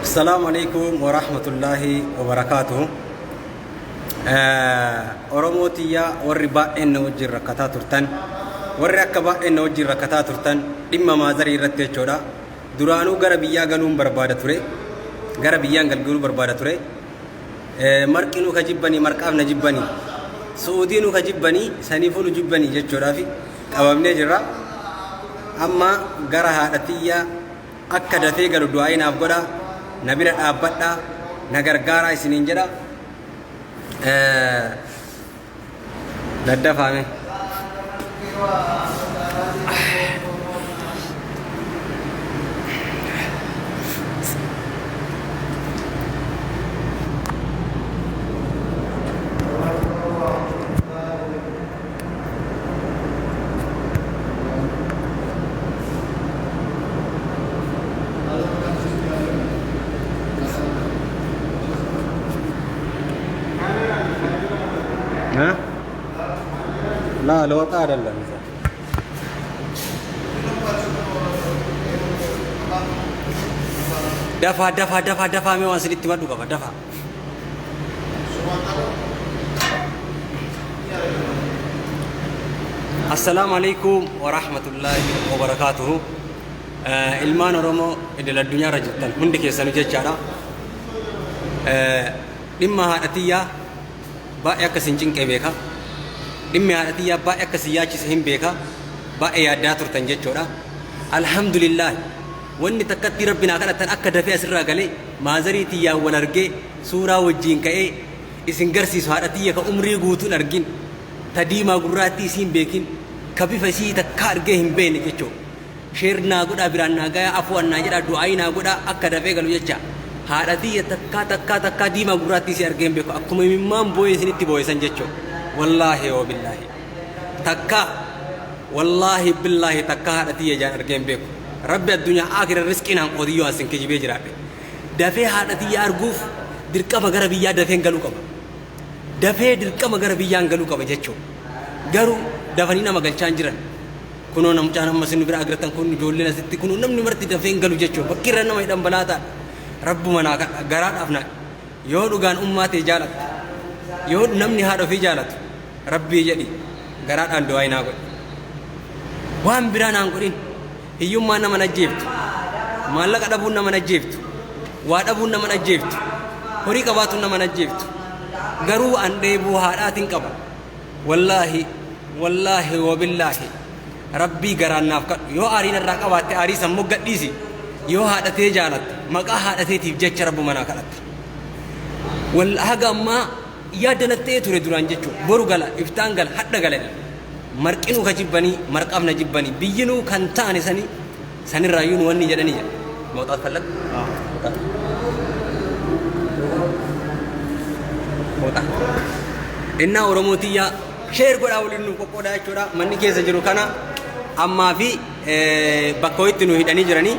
السلام عليكم ورحمة الله وبركاته. أرموتيا والرباء إن وجه ركعتا ترتن والركبة إن وجه ركعتا ترتن إما ما زري رتة جورا درانو غربيا غنوم بربادة تري غربيا غنوم بربادة تري مركينو كجبني مركاب نجبني سعودينو كجبني سنيفونو جبني جورا في أبامني جرا أما غرها رتيا أكد في غلو دعائنا أفقدا نبينا أبدا نغرغارا سنينجرا دادا فامي ها؟ لا لو قال الله دفع مي واسل اتمدو كفا دفع السلام عليكم ورحمة الله وبركاته. إلمان رومو إلى الدنيا رجلتن هندك يسنو جيجارا إما هاتيا baay'ee akka sincinqee beeka dhimmi haadhatiyaa baay'ee akka siyaachi hin beeka baay'ee yaaddaa turtan jechuudha. Alhamdulillah wanni takkatti rabbinaa kadhatan akka dafee asirraa galee maazariitii wal argee suuraa wajjiin ka'ee isin garsiisu haadhatiyya ka umrii guutuun argin ta diimaa gurraattii isiin beekin ka bifa isii takka argee hin beekne jechuudha. Sheernaa godhaa biraan naa gayaa afuwannaa jedhaa du'aayi naa godhaa akka dafee galu jecha haadhatiyya takka diimaa gurraattii isii argee hin beeku akkuma imimmaan boo'ee isinitti boo'isan jechuudha. Wallaahi oo billaahi takka wallaahi billaahi takka haadhatiyya jaan argee hin beeku. Rabbi addunyaa akira rizqiinaan qoodiyyoo asin kijibee jiraadhe dafee haadhatiyya arguuf dirqama gara biyyaa dafeen galuu qaba. Dafee dirqama gara biyyaan galuu qaba jechuudha. Garuu dafanii nama galchaan jiran kunoo namcaan amma isin bira agartan kun ijoolleen asitti kunoo namni marti dafeen galu jechuudha. Bakki irra nama hidhan balaataadha. Rabbuma naa garaadhaaf na yoo dhugaan ummaatee jaalatu yoo namni haadha ofii jaalatu rabbii jedhi garaadhaan du'aa naa godhi waan biraa naan godhin. Hiyyummaan nama ajjeeftu maallaqa dhabuun nama ajjeeftu waa dhabuun nama ajjeeftu horii qabaatuun nama ajjeeftu garuu an dheebuu haadhaatiin qaba. Wallaahi wabillaahi rabbii garaan naaf kadhu yoo aariin irraa qabaatte aarii sammuu gadhiisi yoo haadhatee jaalatte maqaa haadhateetiif jecha rabbuma naa kadhatte. Haga ammaa yaadanattee ture duraan jechuudha. Boru gala iftaan gala hadha gala marqinuu ka jibbanii marqaaf na jibbanii biyyinuu kan ta'an sanirraayyuun wanni jedhanii jedha. Mawxaat fallag mawxaat innaa Oromootiyyaa sheer godhaa waliin nu qoqqoodaa jechuudha. Manni keessa jiru kana ammaa fi bakka itti nu hidhanii jiranii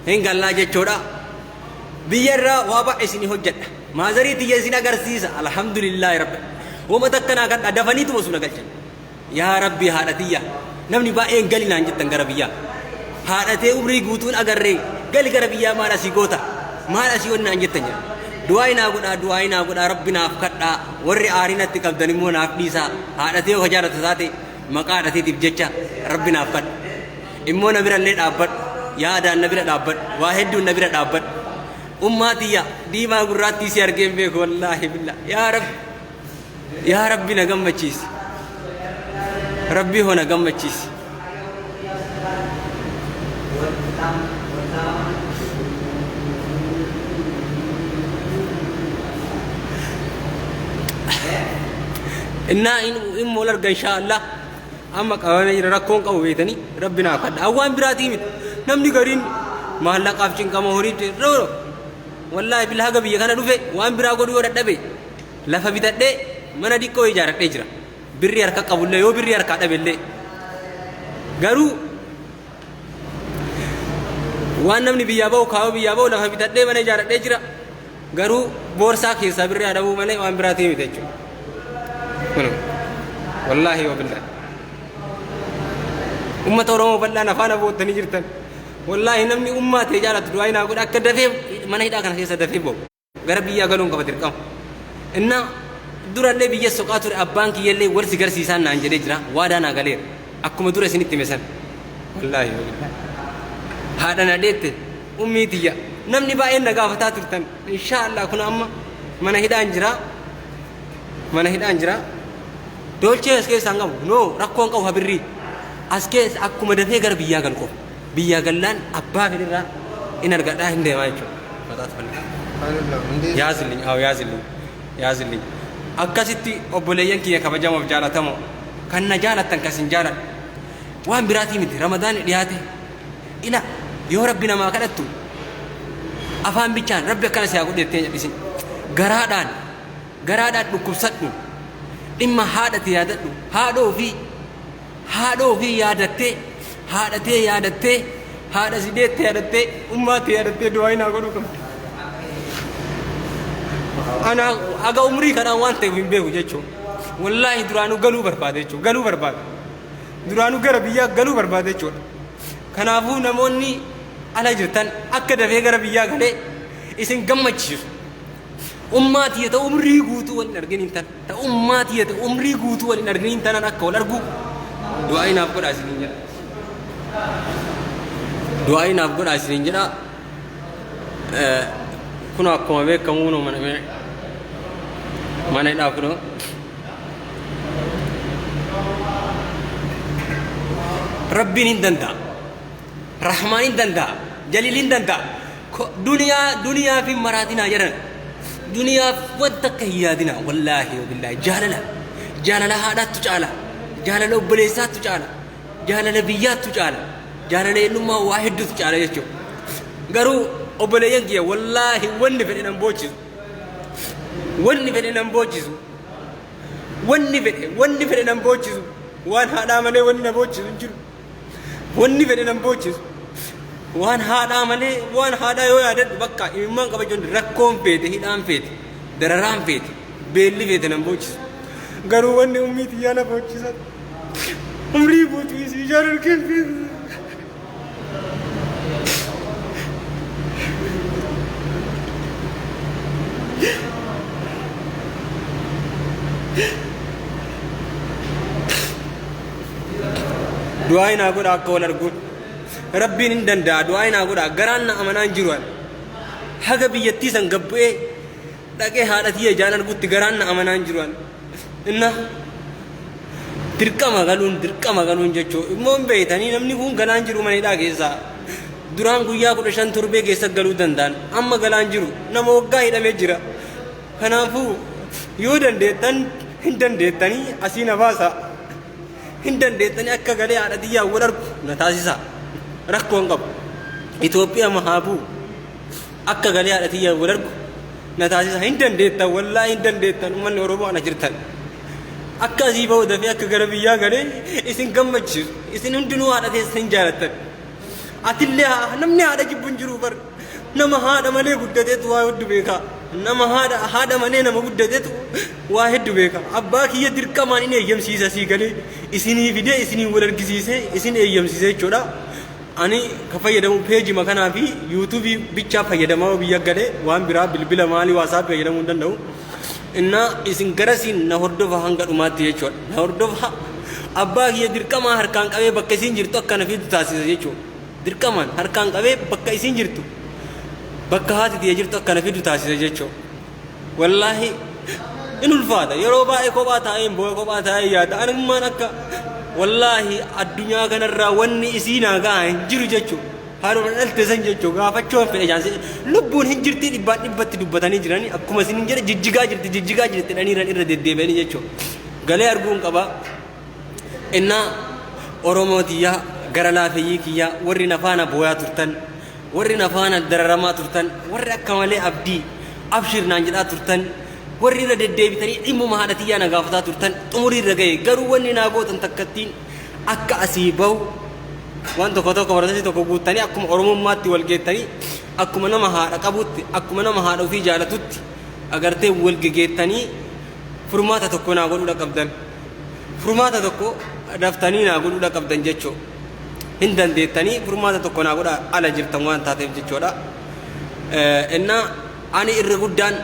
hin gallaa jechuudha. Biyyarraa waa baay'ee isinii hojjedha. Maazarii tiyya isin agarsiisa. Alhamdulillaahi rabbi. Wama takka naa kadha dafaniituma sun agalchan. Yaa rabbi haadhatiyya namni baay'een gali naan jettan gara biyyaa. Haadhatee umrii guutuun agarree gali gara biyyaa maal asii goota maal asii wanni naan jettan jedha. Du'aayi naa godhaa rabbi naaf kadhaa warri aarinatti qabdan immoo naaf dhiisaa. Haadhatee yoo jaalatu taate maqaa haadhateetiif jecha rabbi naaf kadha. Immoo na birallee dhaabbadhu. Yaadaan na bira dhaabbadhu waa hedduun na bira dhaabbadhu. Ummaatiyya diimaa gurraattii si argee hin beeku wallaahi billah. Yaa rabbi na gammachiisi. Rabbi hoo na gammachiisi. Innaa immoo larga inshaallah amma qabamee jira rakkoon qabu beetanii rabbi naa kadha. Awwaan biraatii miti namni gariin maallaqaaf cinqama horii jirru wallaahi bilaa haga biyya kana dhufe waan biraa godhu yoo dadhabe lafa bitadhee mana diqqoo ijaaradhee jira. Birri harka qabullee yoo birri harkaa dhabellee garuu waan namni biyyaa bahu kaayoo biyyaa bahu lafa bitadhee mana ijaaradhee jira. Garuu boorsaa keessaa birri adabuu malee waan biraatii miti jechuudha. Wallaahi wabillahi ummata Oromoo bal'aan afaan abootanii jirtan والله نمني أمة تجارة دعائنا أقول أكد دفيم ما نهيدا كان كيسة دفيم بو غربي يقولون كبتر كم إن دور اللي بيجي سقاطر أبانك يلي ورث سيسان نانجلي جرا وادانا غلير أكو مدور سنيت مثلا والله هذا نديت أمي تيا نمني باين نقافتها ترتن إن شاء الله كنا أما ما نهيدا أنجرا دولce askee sangam no rakkoon qabu habirri askee akkuma dafee gara biyyaa gal qof biyyaa gallaan abbaa fedhirra in argadhaa hin deemaa jechuudha mataat falli yaazilli akkasitti obboleeyyan kiyya kabajamoo jaalatamoo kan na jaalattan kasin jaaladha waan biraatii miti ramadaan dhiyaate ila yoo rabbi namaa kadhattu afaan bichaan rabbi akkana si haa godhettee jedhisin garaadhaan dhukkubsadhu dhimma haadhate yaadadhu haadhoo fi yaadattee haadha sideette yaadattee ummaate yaadattee du'aayinaa godhuu qabdi ana aga umrii kanaan waan ta'eef hin beeku jechuudha wallaahi duraanuu galuu barbaade duraanuu gara biyyaa galuu barbaade jechuudha kanaafuu namoonni ala jirtan akka dafee gara biyyaa galee isin gammachiisu ummaati yata umrii guutuu wal arginin tan ta ummaati yata umrii guutuu wal arginin tan akka wal argu du'aayinaaf godhaa isiniin jedha kun akkuma beekamu no mana hidhaa kuno rabbiin hin danda'a rahmaan hin danda'a jaliil hin danda'a duniyaa fi maraatinaa jedhan دنيا ودك هيادنا والله وبالله جاللا هذا تجعله جاللا بليسات تجعله جاللا بيات تجعله جاللا إنما واحد تجعله يشوف قالوا أبليان كيا والله وني فين نبوجز وان هذا مني وني نبوجز وني فين نبوجز وان هذا مالي وان هذا يو يادت بكا إمام كبجون ركوم فيته هيدام فيته دررام فيته بيلي فيته نبوجس قالوا واني أمي تيانا بوجس أمري بوتوي سيجار الكل فيه دعائنا أقول أكون أرجو ربي نندن دا دعائنا غدا غران امانان جيروان حاجه بيتي سن غبئ دغه حالتي جانن غت غران امانان جيروان ان درقما غلون جچو موم بيتني نمني كون غلان جيرو مني دا گيسا duraan guyyaa 15 turbee keessa galuu danda'an amma galaan jiru nama waggaa hidhamee jira kanaafuu yoo dandeettan hin dandeettanii asii nafaasa hin dandeettanii akka galee haadha diyyaa wal argu na taasisa rakkoon qabu Itoophiyaa mahaabuu akka galee haadha diyyaa wal argu na taasisa hin dandeettan wallaahi hin dandeettan uummanni Oromoo ana jirtan akka asii ba'uu dafee akka gara biyyaa galee isin gammachiisu isin hundinuu haadha teessan jaalattan atillee namni haadha jibbuun jiru bar nama haadha malee guddateetu waa hedduu beeka nama haadha malee nama guddateetu waa hedduu beeka abbaa kiyya dirqamaan inni eeyyamsiisa sii galee isinii fidee isinii wal argisiisee isin eeyyamsiisee jechuudha ani ka fayyadamu peejii makanaa fi yuutuubii bichaa fayyadamaa biyya galee waan biraa bilbila maalii waasaap fayyadamuu hin danda'u inna isin garasiin na hordofa hanga dhumaatti jechuudha na hordofa abbaa kiyya dirqamaa harkaan qabee bakka isin jirtu akka na fidu taasisa jechuudha dirqamaan harkaan qabee bakka isin jirtu bakka haati tiyya jirtu akka na fidu taasisa jechuudha wallaahi in ulfaata yeroo baay'ee kophaa taa'een boo'ee kophaa taa'ee yaada anummaan akka wallaahi addunyaa kanarraa wanni isiinaa ga'a hin jiru jechuudha haadhuma dhalte san jechuudha gaafachuun fedhe jaanse lubbuun hin jirti dhibbaan dhibbatti dubbatanii jiranii akkuma isin hin jedhe jijjigaa jirti dhaniiran irra deddeebi'anii jechuudha galee arguun qaba innaa Oromootiyyaa gara laafeeyyii kiyyaa warri nafaana booyaa turtan warri nafaana dararamaa turtan warri akka malee abdii abshirnaan jedhaa turtan warri irra deddeebitanii dhimmuma haadha tiyyaa na gaafataa turtan xumurii irra ga'e garuu wanni naa gootan takkattiin akka asii bahu waan tokko baratanii tokko guuttanii akkuma oromummaatti wal geettanii akkuma nama haadha qabutti akkuma nama haadha ofii jaalatutti agartee wal gegeettanii furmaata tokko naa godhuudha qabdan furmaata tokko daftanii naa godhuudha qabdan jechuudha هندن ديتني فرمات تكون أقول على جرتان وان تاتيف جتشورا إن أنا إرغودان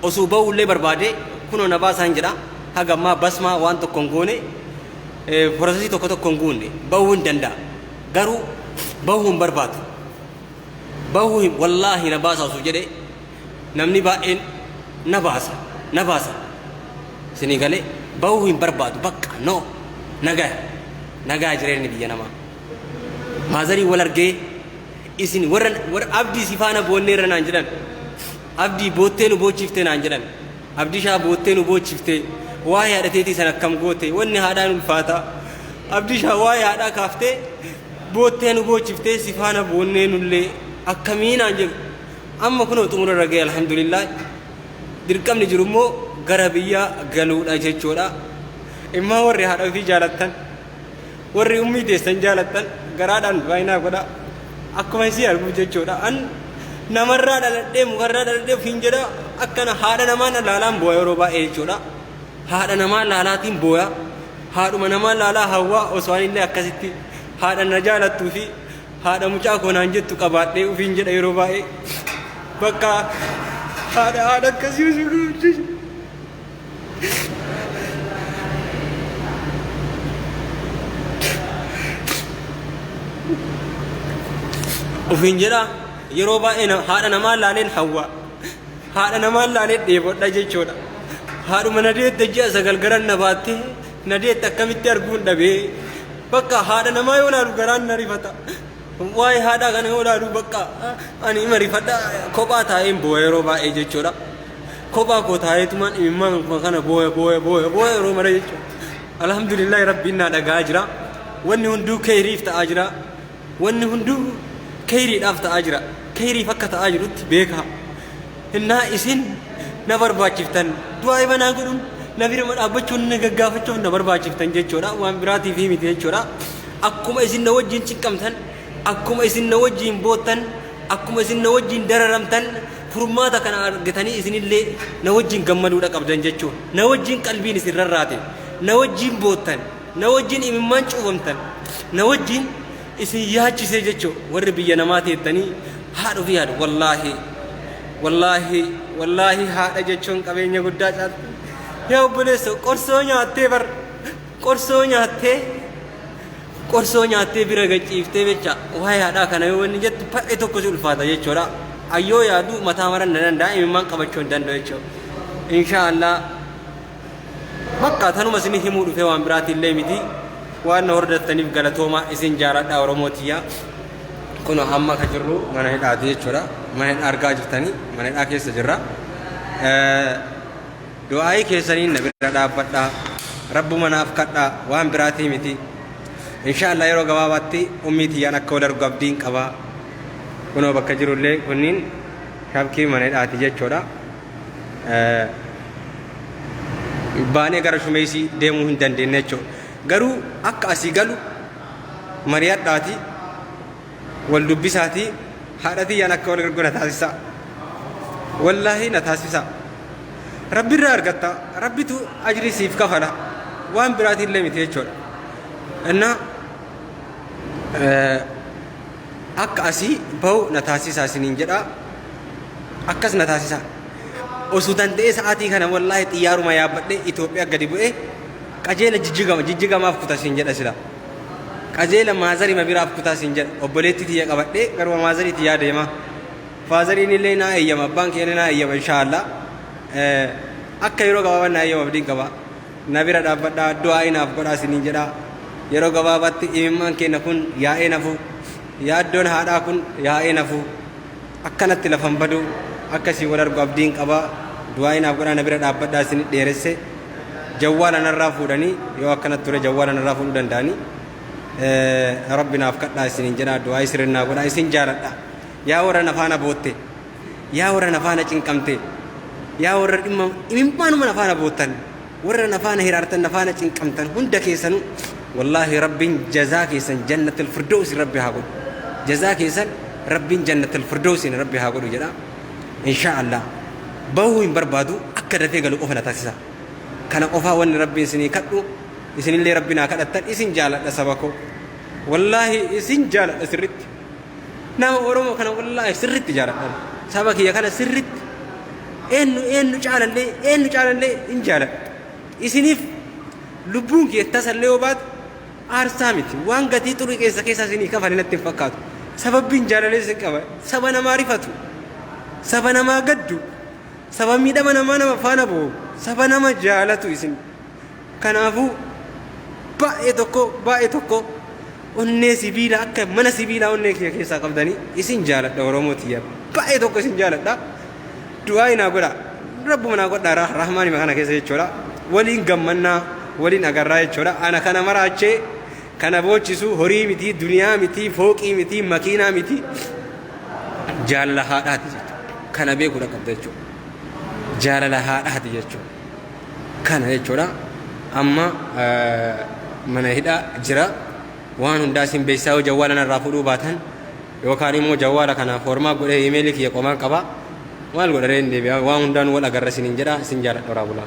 أصوبه اللي بربادي كنو نباس هنجرا هذا ما بس ما وان تكون غوني فرصتي تكون غوني باون دندا غارو باهم برباد باهم والله نباس أسوجده نمني باين نباسا سنغالي باهم برباد بق نو نجا جريني بيجنا ما مازري ولرجع إسين ور أبدي سفانا بوني رنانجران أبدي بوتين وبوتشيفتين أنجران أبدي شا بوتين وبوتشيفتين واي هذا تيتي سنة كم قوتي وني هذا الفاتا أبدي شا واي هذا كافته بوتين وبوتشيفتين سفانا بوني نولي أكمين أنجر أما كنو تمر رجع الحمد لله دركم نجرمو غربية غلود أجر چورا إما ور هذا في جالتن ور أمي دستن جالتن غرادان باينا غدا أكو مسي أرجو چورا أن نمرة دلدي مغرة دلدي فينجرا أكنا هذا نمان لالام بويا روبا إيه چورا هذا نمان لالاتين بويا هذا نمان لالا هوا أسواني اللي أكسيتي هذا نجالة توفي هذا مجاك ونانجت تكبات ليه فينجرا روبا إيه بكا هذا كسيو سكوت وفينجرا يروبا إن هذا نمال لالين حوا هذا نمال لالين ديبود دجى شودا هذا من نديت دجى سجل غران نباتي نديت تكمل تربون دبي بكا هذا نما يولا غران نريفتا واي هذا كان يولا بكا أني مريفتا كوبا تايم بوي يروبا إيجي شودا كوبا كوتاي تمان إمام مكانه بوي روما رجع الحمد لله ربنا دعاجرا ونهندو كيريف تأجرا ونهندو كيري دافت أجرا كيري فكت أجرت بيكها إنها إسين نبر باجفتن دعاء بنا قرون نبير من أبچون نجعفتون نبر باجفتن جيشورا وامبراتي في ميتين جيشورا أكم إسين نوجين شكمتن أكم إسين نوجين بوتن أكم إسين نوجين دررمتن فرماتا كان أرجتني إسين اللي نوجين جمالودا كابدن جيشون نوجين قلبين سرراتين نوجين بوتن نوجين إممان شوفمتن نوجين إسي ياجي سيجتشو وربي نماتي التاني هادو في هادو والله هذا جتشون كابين يقول داجات يا بوليسو كورسونيا تبر كورسونيا تبر جتشيفتي بيتشا وهاي هذا كان يقول نجت فايتو كوزول فادا جتشورا أيو يادو متامرن نرن دا إمام كابتشون دندو جتشو إن شاء الله مكة ثانو مسني همود في وامبراتي اللي مدي وأنا وردت تنيف غلطوما إسين جارات أوروموتيا كنا هم كجرو من هيد عادي شورا من هيد أرجع جتاني من هيد أكيد سجرا دعائي كيسانين نبيرا دابتا رب منا أفكارا وام براتي متي إن شاء الله يرو غواباتي أميتي أنا كولر غابدين كوا كنا بكجرو لي كنين شابكي من هيد عادي شورا باني غرشو ميسي ديمو هندن دينيشو غرو أك أسيغلو مريات داتي والدبساتي حالتي أنا كون غرغنا تاسسا والله نتاسسا ربي رارغتا ربي تو أجري سيف كفلا وان براتي اللي متيجور إن أك أسي بو نتاسسا سنينجرا أكس نتاسسا وسودان دي ساعتي كان والله تيارو ما يابدي إثيوبيا غديبو قجيل جيجيغا ما فكتا سنجد أسلا قجيل مازري ما بيرا فكتا سنجد وبليتي تيا قبدي غروا مازري تيا ديما فازري نيلينا ايما بانك يلينا ايما ان شاء الله akka yeroo gabaabaa yoo abdiin qaba nabira dhaabbadha du'aayin afgodha sinin jedha yeroo gabaabaatti imimmaan keenya kun yaa'ee nafu yaaddoon haadhaa kun yaa'ee nafu akkanatti lafan badu akkasii wal argu abdiin qaba du'aayin afgodha nabira dhaabbadha sin dheeresse jawwaala narraa fuudhanii yoo akkanatti ture jawwaala narraa fuudhuu danda'anii rabbinaaf kadhaa sinin jedha du'aayi sirrinnaa godha isin jaaladha yaa warra nafaana bootte yaa warra nafaana cinqamte يا ورد إمام من نفانا بوتن ورد نفانا هيرارتن نفانا تنكمتن هندا كيسن والله رب جزاك يسن جنة الفردوس ربي هاقول جزاك يسن رب جنة الفردوس ربي هاقول جدا إن شاء الله بوين بربادو أكد في قالوا أفنا تاسسا كان أفا ون ربي سني كتو إسن اللي ربنا كتتن إسن جالت لسبكو والله إسين جالة سرت نام أورومو كان والله سرت جالة سبك يا كان سرت إنه جالة ليه إنه جالة ليه إن جالة إسنيف لبونك يتصل له بعد أرسامت وان قتي تروي كيسا سيني كفالنا تفكات سبب بين جالة ليه سكوا سبنا معرفته سبنا ما قدو سبب ميدا ما فانا بو سبنا ما جالة إسن كنافو baay'ee tokko onnee sibiila akka mana sibiilaa onnee keessaa qabdanii isin jaaladha Oromootiyaa baay'ee tokko isin jaaladha du'aa inaa godha rabbuma naa godha rahmaani makana keessa jechuudha waliin gammannaa waliin agarraa jechuudha ana kana maraachee kana boochisu horii miti duniyaa miti fooqii miti makiinaa miti jaalala haadhaati jechuudha kana beekuudha qabda jechuudha jaalala haadhaati jechuudha kana jechuudha amma mana hidhaa jira waan hundaa sin beeksisaa jawwaala narraa fudhuu baatan yookaan immoo jawwaala kana formaa godhee iimeelii kiyya qomaan qaba maal godharee hin deebi'a waan hundaan wal agarra sinin jedha sin jaaladha waraabulaa